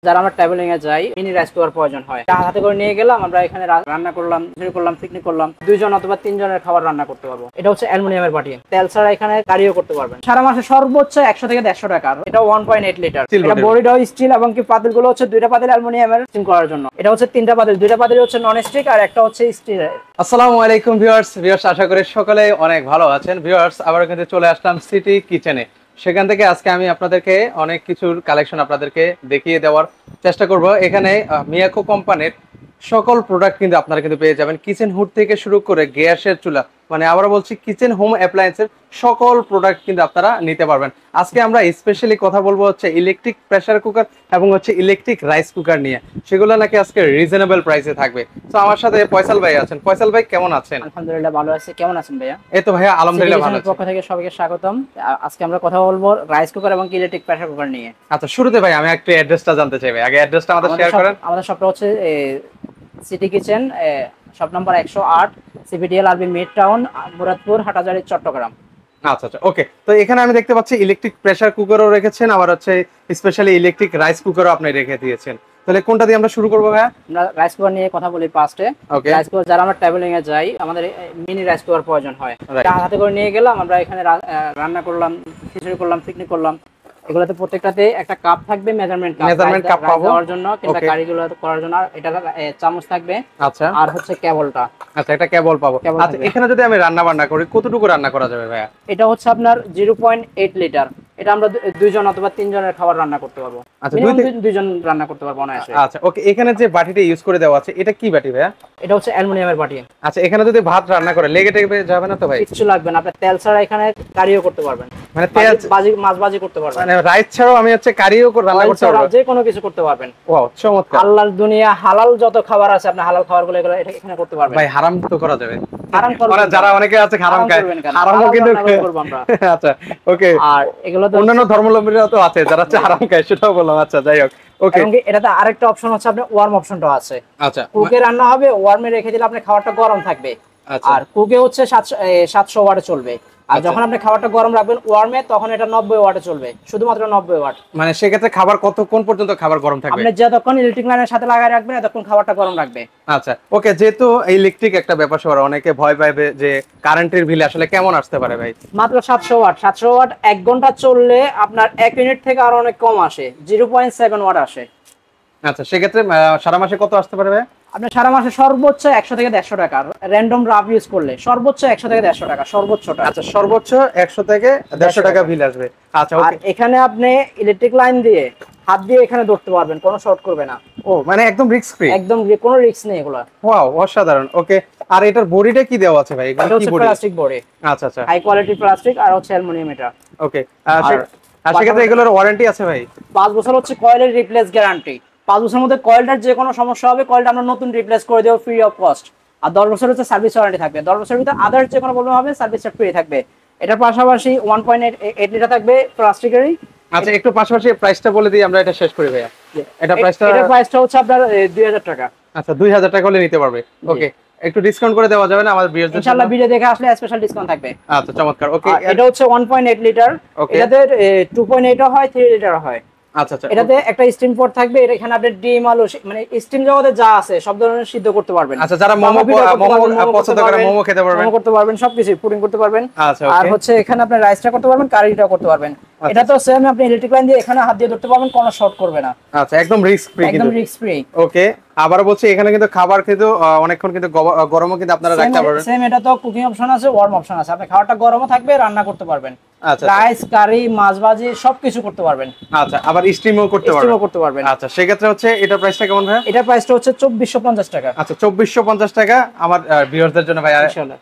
যারা আমরা ট্রাভেলিং এ যাই মিনি রাইস কুকার প্রয়োজন হয়, হাতে করে নিয়ে গেলাম, আমরা এখানে রান্না করলাম, পিকনিক করলাম, 2 জন অথবা 3 জনের খাবার রান্না করতে পারবো। এটা হচ্ছে অ্যালুমিনিয়ামের বাটি, তেল ছাড়া এখানে কারিও করতে পারবেন। সারা মাসে সর্বোচ্চ 100 থেকে 150 টাকা। এটা 1.8 লিটার। এটা বডিটাও স্টিল এবং কি পাতিলগুলো হচ্ছে 2টা পাতিল অ্যালুমিনিয়ামের স্টিম করার জন্য। এটা হচ্ছে 3টা পাতিল, 2টা পাতিল হচ্ছে নন স্টিক আর একটা হচ্ছে স্টিল। আসসালামু আলাইকুম ভিউয়ার্স, আশা করি সকলে অনেক ভালো আছেন। ভিউয়ার্স, আবার কিন্তু চলে আসলাম সিটি কিচেনে। সেখান থেকে আজকে আমি আপনাদেরকে অনেক কিছুর কালেকশন আপনাদেরকে দেখিয়ে দেওয়ার চেষ্টা করব। এখানে মিয়াকো কোম্পানির সকল প্রোডাক্ট কিন্তু আপনারা কিন্তু পেয়ে যাবেন, কিচেন হুড থেকে শুরু করে গ্যাসের চুলা, মানে আবারও বলছি কিচেন হোম অ্যাপ্লায়েন্সের সকল প্রোডাক্ট কিন্তু আপনারা নিতে পারবেন। আজকে আমরা স্পেশালি কথা বলবো হচ্ছে ইলেকট্রিক প্রেসার কুকার এবং হচ্ছে ইলেকট্রিক রাইস কুকার নিয়ে, সেগুলো নাকি আজকে রিজনেবল প্রাইসে থাকবে। তো আমার সাথে ফয়সাল ভাই আছেন। ফয়সাল ভাই কেমন আছেন? আলহামদুলিল্লাহ ভালো আছি, কেমন আছেন ভাইয়া? এই তো ভাইয়া আলহামদুলিল্লাহ ভালো আছি। পক্ষ থেকে সবাইকে স্বাগতম। আজকে আমরা কথা বলবো রাইস কুকার এবং ইলেকট্রিক প্রেসার কুকার নিয়ে। আচ্ছা, শুরুতে ভাই আমি একটু অ্যাড্রেসটা জানতে চাই ভাই, আগে অ্যাড্রেসটা আমাদের শেয়ার করেন। আমাদের শপটা হচ্ছে city kitchen, shop number 108, CPDL RB mid town, Muradpur, Hathazari, Chittagong. আচ্ছা আচ্ছা, ওকে। তো এখানে আমি দেখতে পাচ্ছি ইলেকট্রিক প্রেসার কুকারও রেখেছেন, আবার হচ্ছে স্পেশালি ইলেকট্রিক রাইস কুকারও আপনি রেখে দিয়েছেন। তাহলে কোনটা দিয়ে আমরা শুরু করব ভাইয়া? আমরা রাইস কুকার নিয়ে কথা বলি ফার্স্টে। রাইস কুকার যারা আমরা ট্রাভেলিং এ যাই, আমাদের মিনি রাইস কুকার প্রয়োজন হয়। হাতে করে নিয়ে গেলাম, আমরা এখানে রান্না করলাম, খিচুড়ি করলাম, পিকনিক করলাম। এগুলাতে প্রত্যেকটাতে একটা কাপ থাকবে, মেজারমেন্ট কাপ পাবো দেওয়ার জন্য কিংবা কারিগুলো করার জন্য। এটা চামচ থাকবে। আচ্ছা, আর হচ্ছে কেবলটা। আচ্ছা, একটা কেবল পাবো। আচ্ছা, এখানে যদি আমি রান্না বান্না করি কতটুকু রান্না করা যাবে ভাইয়া? এটা হচ্ছে আপনার 0.8 লিটার। এটা আমরা 2 জন অথবা 3 জনের খাবার রান্না করতে পারবো। আচ্ছা, 2 জন রান্না করতে পারবো না আসে। আচ্ছা, ওকে। এখানে যে বাটিটা ইউজ করে দেওয়া আছে এটা কি বাটি ভাইয়া? এটা হচ্ছে অ্যালুমিনিয়ামের বাটি। আচ্ছা, এখানে যদি ভাত রান্না করে লেগে টেগে যাবে না তো ভাই? কিছু লাগবে না, আপনি তেল ছাড়া এখানে কারিও করতে পারবেন, মানে তেল মাছ ভাজি করতে পারবেন, মানে রাইস ছাড়াও আমি হচ্ছে কারিও রান্না করতে পারবো, যে কোনো কিছু করতে পারবেন। ওয়াও, চমৎকার। আল্লাহর দুনিয়া হালাল যত খাবার আছে, আপনি হালাল খাবারগুলো এখানে করতে পারবেন। ভাই হারাম তো করা যাবে? হারাম করবেন, যারা অনেকে আছে হারাম খায়, হারামও কিন্তু করব আমরা। আচ্ছা, ওকে। আর এগুলো তো অন্যান্য ধর্মাবলম্বীরা তো আছে যারা হারাম খায়, সেটাও বললাম। আচ্ছা, যাই হোক, ওকে। এবং এটাতে আরেকটা অপশন হচ্ছে আপনার ওয়ার্ম অপশনটা আছে। আচ্ছা, কুকে রান্না হবে, ওয়ার্মে রেখে দিলে আপনার খাবারটা গরম থাকবে। আর কুকে হচ্ছে 700 ওয়াটে চলবে। আর যখন আপনি খাবারটা গরম রাখবেন ওয়ার্মে, তখন এটা 90 ওয়াটে চলবে, শুধুমাত্র 90 ওয়াট। মানে সেক্ষেত্রে খাবার কতক্ষণ পর্যন্ত খাবার গরম থাকবে? আপনি যতক্ষণ ইলেকট্রিক লাইনের সাথে লাগায় রাখবেন ততক্ষণ খাবারটা গরম রাখবে। আচ্ছা, ওকে। যেহেতু ইলেকট্রিক একটা ব্যাপার সবার, অনেকে ভয় পাবে যে কারেন্টের বিল আসলে কেমন আসতে পারে ভাই? মাত্র 700 ওয়াট। 700 ওয়াট 1 ঘন্টা চললে আপনার 1 ইউনিট থেকে আরো অনেক কম আসে, 0.7 ওয়াট আসে। আচ্ছা, সেক্ষেত্রে সারা মাসে কত আসতে পারে ভাই? আপনার সারা মাসে সর্বোচ্চ 100 থেকে 150 টাকা, র্যান্ডম রাফ ইউজ করলে সর্বোচ্চ 100 থেকে 150 টাকা, সর্বোচ্চটা। আচ্ছা, সর্বোচ্চ 100 থেকে 150 টাকা বিল আসবে। আচ্ছা, ওকে। আর এখানে আপনি ইলেকট্রিক লাইন দিয়ে হাত দিয়ে এখানে ধরতে পারবেন, কোনো শর্ট করবে না। ও, মানে একদম রিস্ক ফ্রি? একদম, কোনো রিস্ক নেই এগুলা। ওয়াও, অসাধারণ। ওকে। আর এটার বডিটা কি দেওয়া আছে ভাই? এটা হচ্ছে প্লাস্টিক বডি। আচ্ছা আচ্ছা, হাই কোয়ালিটি প্লাস্টিক আর হচ্ছে অ্যালুমিনিয়াম এটা। ওকে। আর সেক্ষেত্রে এগুলোর ওয়ারেন্টি আছে ভাই? 5 বছর হচ্ছে কয়েলের রিপ্লেস গ্যারান্টি। 5 বছরের মধ্যে কয়েলটার যে কোনো সমস্যা হবে, কয়েলটা আমরা নতুন রিপ্লেস করে দেব ফ্রি অফ কস্ট। আর 10 বছর হচ্ছে সার্ভিস ওয়ারেন্টি থাকবে। 10 বছরের ভিতরে আদার্স যে কোনো প্রবলেম হবে সার্ভিসটা ফ্রি থাকবে। এটার পাশাপাশি 1.8 লিটার থাকবে প্লাস্টিকেরই। আচ্ছা, একটু পাশাপাশি প্রাইসটা বলে দিই, আমরা এটা শেষ করি ভাইয়া। এটার প্রাইসটা হচ্ছে আপনার 2000 টাকা। আচ্ছা, 2000 টাকা হলে নিতে পারবে। ওকে, একটু ডিসকাউন্ট করে দেওয়া যাবে না আমাদের ভিউয়ারদের জন্য? ইনশাআল্লাহ ভিডিও দেখে আসলে স্পেশাল ডিসকাউন্ট থাকবে। আচ্ছা, চমৎকার। ওকে, এটা হচ্ছে 1.8 লিটার। এটাতে 2.8 ও হয়, 3 লিটার হয়। আচ্ছা আচ্ছা, এটাতে একটা স্টিম পট থাকবে। এখানে আপনি ডিম, আলু, মানে স্টিম জগতে যা আছে সব ধরনের সিদ্ধ করতে পারবেন। আচ্ছা, যারা মোমো পছন্দ করে মোমো খেতে পারবেন, মোমো করতে পারবেন, সবকিছু পুডিং করতে পারবেন। আচ্ছা, আর হচ্ছে এখানে আপনি রাইসটা করতে পারবেন, কারিটাও করতে পারবেন। এটা তো সেম, আপনি ইলেকট্রিক লাইন দিয়ে এখানে হাত দিয়ে ধরতে পারবেন, কোনো শর্ট করবে না। আচ্ছা, একদম রিস্ক ফ্রি। একদম রিস্ক ফ্রি। ওকে। আবার বলছি, এখানে কিন্তু খাবার খেতে অনেকক্ষণ কিন্তু গরমও কিন্তু আপনারা রাখতে পারবেন। সেম, এটা তো কুকিং অপশন আছে, ওয়ার্ম অপশন আছে। আপনি খাবারটা গরমও থাকবে, রান্না করতে পারবেন। আচ্ছা, রাইস, কারি, মাছ ভাজি সবকিছু করতে পারবেন। আচ্ছা, আবার স্টিমও করতে পারবেন। আচ্ছা, সেক্ষেত্রে হচ্ছে এটার প্রাইসটা কেমন ভাই? এটার প্রাইসটা হচ্ছে 2450 টাকা। আচ্ছা, 2450 টাকা আমার ভিউয়ারদের জন্য ভাই। ইনশাআল্লাহ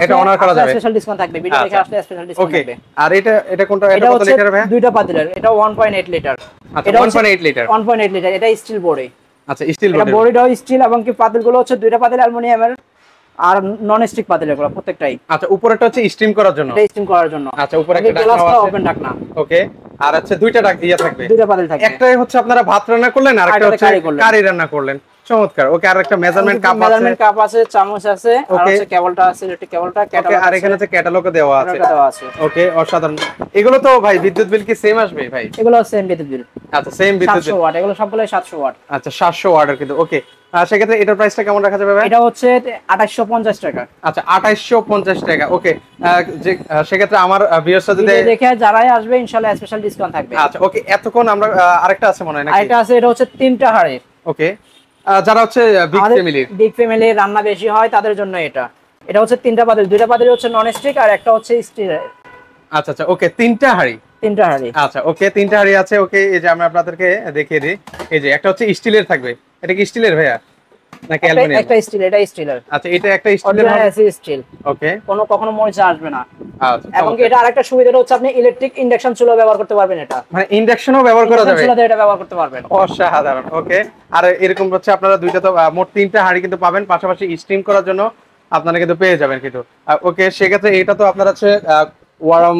এটা অনার করা যাবে, স্পেশাল ডিসকাউন্ট থাকবে, ভিডিও দেখে আসলে স্পেশাল ডিসকাউন্ট থাকবে। আর এটা কোনটা? এটা কত লিটার ভাই? 2টা পাতিলের। এটা 1.8 লিটার। আচ্ছা, 1.8 লিটার। 1.8 লিটার। এটা স্টিল বডি। আচ্ছা, স্টিল বডি। এটা বডিটাও স্টিল এবং কি পাতিলগুলো হচ্ছে 2টা পাতিল অ্যালুমিনিয়ামের আর নন স্টিক পাতিল এগুলো প্রত্যেকটাই। আচ্ছা, উপরেরটা হচ্ছে স্টিম করার জন্য। এটা স্টিম করার জন্য। আচ্ছা, উপরে একটা ঢাকনা আছে, ওপেন ঢাকনা। ওকে। আর হচ্ছে 2টা ঢাকনা থাকবে, 2টা পাতিল থাকবে। একটাই হচ্ছে আপনারা ভাত রান্না করলেন আর একটা হচ্ছে কারি রান্না করলেন। চমৎকার। ওকে, আর একটা মেজারমেন্ট কাপ আছে, মেজারমেন্ট কাপ আছে, চামচ আছে, আর হচ্ছে কেবলটা আছে, ইলেকট্রিক কেবলটা, ওকে, আর এখানে হচ্ছে ক্যাটালগও দেওয়া আছে। আছে। ওকে, অসাধারণ। এগুলো তো ভাই বিদ্যুৎ বিল কি সেম আসবে ভাই? এগুলো সেম বিদ্যুৎ বিল। আচ্ছা, সেম বিদ্যুৎ বিল। 700 ওয়াট, এগুলো সবগুলো 700 ওয়াট। আচ্ছা, 700 ওয়াটের কিন্তু। ওকে, সেক্ষেত্রে এটার প্রাইসটা কেমন রাখা যাবে ভাই? এটা হচ্ছে 2850 টাকা। আচ্ছা, 2850 টাকা। ওকে, যে সেক্ষেত্রে আমার ভিউয়ার্সরা যদি দেখে যারাই আসবে ইনশাআল্লাহ স্পেশাল ডিসকাউন্ট থাকবে। আচ্ছা, ওকে, এতক্ষণ আমরা আরেকটা আছে মনে হয় নাকি? আরেকটা আছে, এটা হচ্ছে 3টা হাঁড়ি। ওকে, যারা হচ্ছে বিগ ফ্যামিলি রান্না বেশি হয় তাদের জন্য এটা। এটা হচ্ছে 3টা পাতিল, 2টা পাতিল হচ্ছে নন স্টিক আর একটা হচ্ছে স্টিল। আচ্ছা আচ্ছা, ওকে, 3টা হাঁড়ি। 3টা হাঁড়ি। আচ্ছা, ওকে, 3টা হাঁড়ি আছে। ওকে, এই যে আমি আপনাদেরকে দেখিয়ে দিই। এই যে একটা হচ্ছে স্টিলের থাকবে। এটা কি স্টিলের ভাইয়া নাকি অ্যালুমিনিয়াম? একটা স্টিল, এটা স্টিলের। আচ্ছা, এটা একটা স্টিলের অরিজিনাল এসি স্টিল। ওকে, কখনো মরিচা আসবে না। আচ্ছা, এবং এটা আরেকটা সুবিধা হচ্ছে আপনি ইলেকট্রিক ইন্ডাকশন চুলা ব্যবহার করতে পারবেন। এটা মানে ইন্ডাকশনও ব্যবহার করা যাবে? চুলাতে এটা ব্যবহার করতে পারবেন। অসাধারণ। ওকে, আর এরকম হচ্ছে আপনারা দুইটা তো মোট 3টা হাঁড়ি কিন্তু পাবেন, পাশাপাশি স্টিম করার জন্য আপনারা কিন্তু পেয়ে যাবেন কিন্তু। ওকে, সেক্ষেত্রে এটা তো আপনার হচ্ছে ওয়ার্ম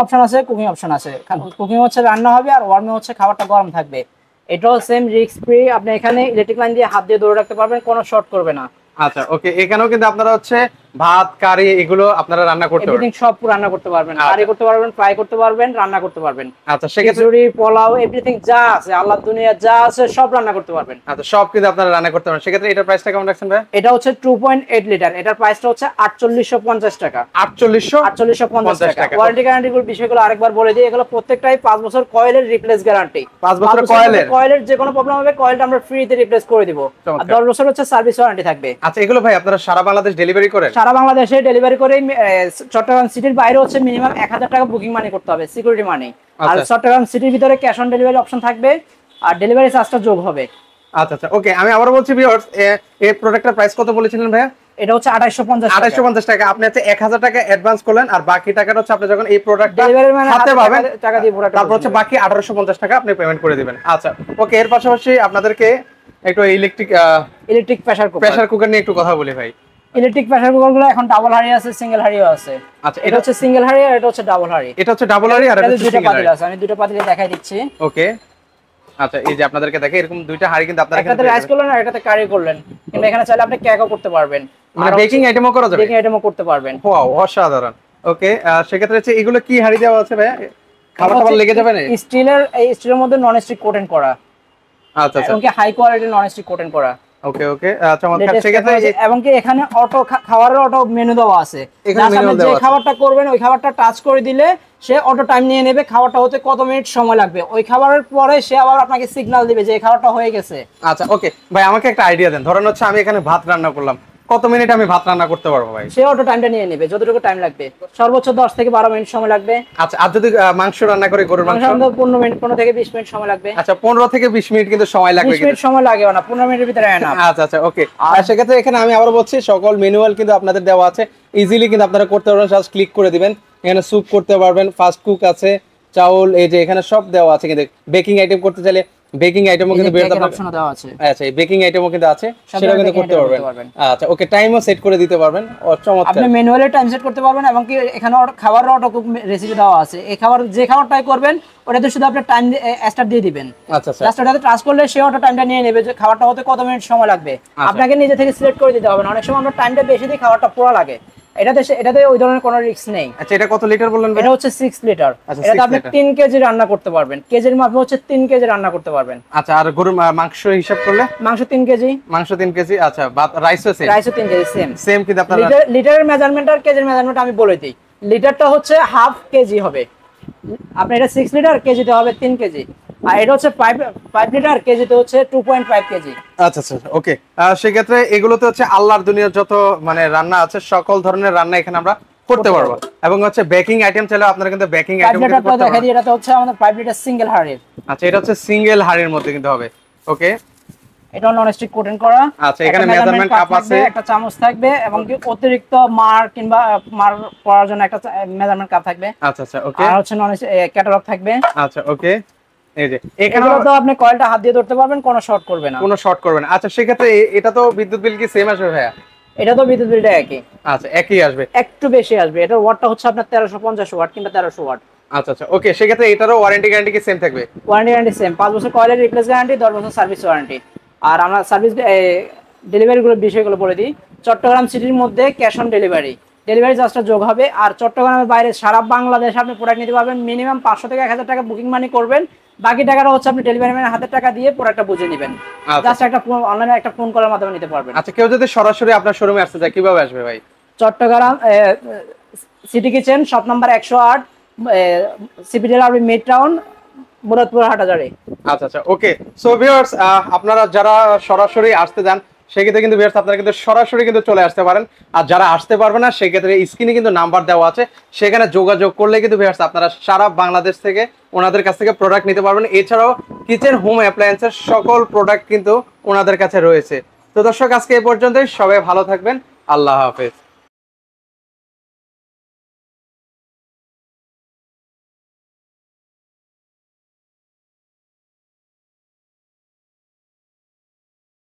অপশন আছে, কুকিং অপশন আছে। কুকিং হচ্ছে রান্না হবে আর ওয়ার্মে হচ্ছে খাবারটা গরম থাকবে। এটাও সেম রিস্ক ফ্রি। আপনি এখানে ইলেকট্রিক লাইন দিয়ে হাত দিয়ে ধরে রাখতে পারবেন, কোনো শর্ট করবে না। আচ্ছা, ওকে, এখানেও কিন্তু আপনারা হচ্ছে ভাত কারি এগুলো আপনারা রান্না করতে পারবেন, এভরিথিং সব রান্না করতে পারবেন, কারি করতে পারবেন, ফ্রাই করতে পারবেন, রান্না করতে পারবেন। আচ্ছা, সেক্ষেত্রে খিচুড়ি, পোলাও, এভরিথিং যা আছে আল্লাহর দুনিয়া যা আছে সব রান্না করতে পারবেন। আচ্ছা, সব কিন্তু আপনারা রান্না করতে পারবেন। সেক্ষেত্রে এটার প্রাইসটা কেমন রাখছেন ভাই? এটা হচ্ছে 2.8 লিটার, এটার প্রাইসটা হচ্ছে 4850 টাকা। 4850 টাকা। ওয়ারেন্টি গ্যারান্টি গুলো বিষয়গুলো আরেকবার বলে দিই, এগুলো প্রত্যেকটাই 5 বছর কয়েলের রিপ্লেস গ্যারান্টি। 5 বছর কয়েলের যে কোনো প্রবলেম হবে কয়েলটা আমরা ফ্রিতে রিপ্লেস করে দিব। আর 10 বছর হচ্ছে সার্ভিস ওয়ারেন্টি থাকবে। আচ্ছা, এগুলো ভাই আপনারা সারা বাংলাদেশ ডেলিভারি করেন? সারা বাংলাদেশে ডেলিভারি করে। চট্টগ্রাম সিটির বাইরে হচ্ছে মিনিমাম 1000 টাকা বুকিং মানি করতে হবে, সিকিউরিটি মানি। আর চট্টগ্রাম সিটির ভিতরে ক্যাশ অন ডেলিভারি অপশন থাকবে আর ডেলিভারি চার্জটা যোগ হবে। আচ্ছা আচ্ছা, ওকে, আমি আবার বলছি ভিউয়ার্স, এই প্রোডাক্টের প্রাইস কত বলেছিলেন ভাইয়া? এটা হচ্ছে 2850 টাকা। আপনি হচ্ছে 1000 টাকা অ্যাডভান্স করলেন আর বাকি টাকাটা হচ্ছে আপনি যখন এই প্রোডাক্টটা ডেলিভারি মানে হাতে পাবেন টাকা দিয়ে পুরোটা, তারপর হচ্ছে বাকি 1850 টাকা আপনি পেমেন্ট করে দিবেন। আচ্ছা, ওকে, এর পাশাপাশি আপনাদেরকে একটু ইলেকট্রিক প্রেসার কুকার নিয়ে একটু কথা বলি ভাই। ইলেকট্রিক প্রেসার কুকার গুলো এখন ডাবল হাঁড়ি আছে, সিঙ্গেল হাঁড়িও আছে। আচ্ছা, এটা হচ্ছে সিঙ্গেল হাঁড়ি আর এটা হচ্ছে ডাবল হাঁড়ি। এটা হচ্ছে ডাবল হাঁড়ি আর এটা হচ্ছে দুটো সিঙ্গেল পাতিল হাঁড়ি আছে, আমি দুটো পাতিল দেখাই দিচ্ছি। ওকে, আচ্ছা, এই যে আপনাদেরকে দেখে এরকম দুইটা হাঁড়ি কিন্তু আপনারা একটাতে রাইস করলেন আর একটাতে কারি করলেন, কিন্তু এখানে চাইলে আপনি কেকও করতে পারবেন, মানে বেকিং আইটেমও করা যাবে। বেকিং আইটেমও করতে পারবেন। ওয়াও, অসাধারণ। ওকে, সেক্ষেত্রে হচ্ছে এগুলো কি হাঁড়ি দেওয়া আছে ভাই? খাবার লেগে যাবে না? স্টিলের মধ্যে নন স্টিক কোটেন করা। আচ্ছা আচ্ছা, এবং কি high quality non stick coating করা। ওকে ওকে, চমৎকার। সেক্ষেত্রে এবং কি এখানে অটো খাবারের অটো মেনু দেওয়া আছে। যে খাবারটা করবেন ওই খাবারটা টাচ করে দিলে সে অটো টাইম নিয়ে নেবে, খাবারটা হতে কত মিনিট সময় লাগবে। ওই খাবারের পরে সে আবার আপনাকে সিগন্যাল দিবে যে এই খাবারটা হয়ে গেছে। আচ্ছা, ওকে ভাই, আমাকে একটা আইডিয়া দেন। ধরেন হচ্ছে আমি এখানে ভাত রান্না করলাম, কত মিনিট আমি ভাত রান্না করতে পারবো ভাই? সে অটো টাইমটা নিয়ে নেবে, যতটুকু টাইম লাগবে, সর্বোচ্চ 10 থেকে 12 মিনিট সময় লাগবে। আচ্ছা, আর যদি মাংস রান্না করে গরুর মাংস? 15 থেকে 20 মিনিট সময় লাগবে। আচ্ছা, 15 থেকে 20 মিনিট কিন্তু সময় লাগবে। 20 মিনিট সময় লাগে না, 15 মিনিটের ভিতরে হয় না। আচ্ছা আচ্ছা, ওকে। আর সেক্ষেত্রে এখানে আমি আবার বলছি, সকল ম্যানুয়াল কিন্তু আপনাদের দেওয়া আছে, ইজিলি কিন্তু আপনারা করতে পারবেন। জাস্ট ক্লিক করে দিবেন, এখানে স্যুপ করতে পারবেন, ফাস্ট কুক আছে, চাউল, এই যে এখানে সব দেওয়া আছে। কিন্তু বেকিং আইটেম করতে চাইলে বেকিং আইটেমও কিন্তু অপশন দেওয়া আছে। আচ্ছা, এই বেকিং আইটেমও কিন্তু আছে, সেটাও কিন্তু করতে পারবেন। আচ্ছা, ওকে, টাইমও সেট করে দিতে পারবেন। চমৎকার, আপনি ম্যানুয়ালি টাইম সেট করতে পারবেন। এবং কি এখানে খাবারের অটো কুক রেসিপি দেওয়া আছে। এই খাবার যে খাবারটাই করবেন ওটাতে শুধু আপনি টাইম স্টার্ট দিয়ে দিবেন। আচ্ছা আচ্ছা, জাস্ট ওটাতে টাচ করলে সে অটো টাইমটা নিয়ে নেবে যে খাবারটা হতে কত মিনিট সময় লাগবে। আপনাকে নিজে থেকে সিলেক্ট করে দিতে হবে না। অনেক সময় আমরা টাইমটা বেশি দিই, খাবারটা পুরো লাগে। এটাতে ওই ধরনের কোনো রিস্ক নেই। আচ্ছা, এটা কত লিটার বললেন? এটা হচ্ছে 6 লিটার। এটাতে আপনি 3 কেজি রান্না করতে পারবেন। কেজির মাপে হচ্ছে 3 কেজি রান্না করতে পারবেন। আচ্ছা, আর গরুর মাংস হিসাব করলে? মাংস 3 কেজি। মাংস 3 কেজি। আচ্ছা, রাইসও সেম? রাইসও 3 কেজি, সেম কিন্তু আপনারা লিটারের মেজারমেন্ট আর কেজির মেজারমেন্ট আমি বলে দিই। লিটারটা হচ্ছে হাফ কেজি হবে। আপনি এটা 6 লিটার, কেজিতে হবে 3 কেজি। আর এটা হচ্ছে 5 লিটার, কেজিতে হচ্ছে 2.5 কেজি। আচ্ছা আচ্ছা, ওকে। সেক্ষেত্রে এগুলোতে হচ্ছে আল্লাহর দুনিয়ার যত মানে রান্না আছে, সকল ধরনের রান্না এখানে আমরা করতে পারবো। এবং হচ্ছে বেকিং আইটেম চাইলে আপনারা কিন্তু বেকিং আইটেম করতে পারবেন। দেখাই দিই, এটা হচ্ছে আমাদের 5 লিটার সিঙ্গেল হাঁড়ির। আচ্ছা, এটা হচ্ছে সিঙ্গেল হাঁড়ির মধ্যে কিন্তু হবে। ওকে, এটা নন স্টিক কোটেন করা। আচ্ছা, এখানে মেজারমেন্ট কাপ আছে, একটা চামচ থাকবে এবং কি অতিরিক্ত মার কিংবা মার পড়ার জন্য একটা মেজারমেন্ট কাপ থাকবে। আচ্ছা আচ্ছা, ওকে। আর হচ্ছে নন ক্যাটালগ থাকবে। আচ্ছা, ওকে। এই যে এখানে তো আপনি কয়েলটা হাত দিয়ে ধরতে পারবেন, কোনো শর্ট করবে না। কোনো শর্ট করবে না। আচ্ছা, সেক্ষেত্রে এটা তো বিদ্যুৎ বিল কি সেম আসবে ভাইয়া? এটা তো বিদ্যুৎ বিলটা একই। আচ্ছা, একই আসবে, একটু বেশি আসবে। এটার ওয়াটটা হচ্ছে আপনার 1350 ওয়াট কিংবা 1300 ওয়াট। আচ্ছা আচ্ছা, ওকে। সেক্ষেত্রে এটারও ওয়ারেন্টি গ্যারান্টি কি সেম থাকবে? Warranty guarantee same. 5 বছর কয়েলের রিপ্লেস গ্যারান্টি, 10 বছর সার্ভিস ওয়ারেন্টি। আর আমরা সার্ভিস ডেলিভারিগুলোর বিষয়গুলো বলে দিই। চট্টগ্রাম সিটির মধ্যে ক্যাশ অন ডেলিভারি চার্জটা যোগ হবে। আর চট্টগ্রামের বাইরে সারা বাংলাদেশে আপনি প্রোডাক্ট নিতে পারবেন। মিনিমাম 500 থেকে 1000 টাকা বুকিং মানি করবেন, বাকি টাকাটা হচ্ছে আপনি ডেলিভারি ম্যানের হাতে টাকা দিয়ে প্রোডাক্টটা বুঝে নেবেন। জাস্ট একটা ফোন, অনলাইনে একটা ফোন কলের মাধ্যমে নিতে পারবেন। আচ্ছা, কেউ যদি সরাসরি আপনার শোরুমে আসতে চায় কিভাবে আসবে ভাই? Chattogram city kitchen shop number 108, CPDL RB mid town, Muradpur Hathazari. আচ্ছা আচ্ছা, ওকে। সো ভিউয়ার্স, আপনারা যারা সরাসরি আসতে যান সেক্ষেত্রে কিন্তু ভিউয়ার্স আপনারা কিন্তু সরাসরি কিন্তু চলে আসতে পারেন। আর যারা আসতে পারবে না সেক্ষেত্রে স্ক্রিনে কিন্তু নাম্বার দেওয়া আছে, সেখানে যোগাযোগ করলে কিন্তু ভিউয়ার্স আপনারা সারা বাংলাদেশ থেকে ওনাদের কাছ থেকে প্রোডাক্ট নিতে পারবেন। এছাড়াও কিচেন হোম অ্যাপ্লায়েন্সের সকল প্রোডাক্ট কিন্তু ওনাদের কাছে রয়েছে। তো দর্শক, আজকে এই পর্যন্তই। সবাই ভালো থাকবেন। আল্লাহ হাফেজ।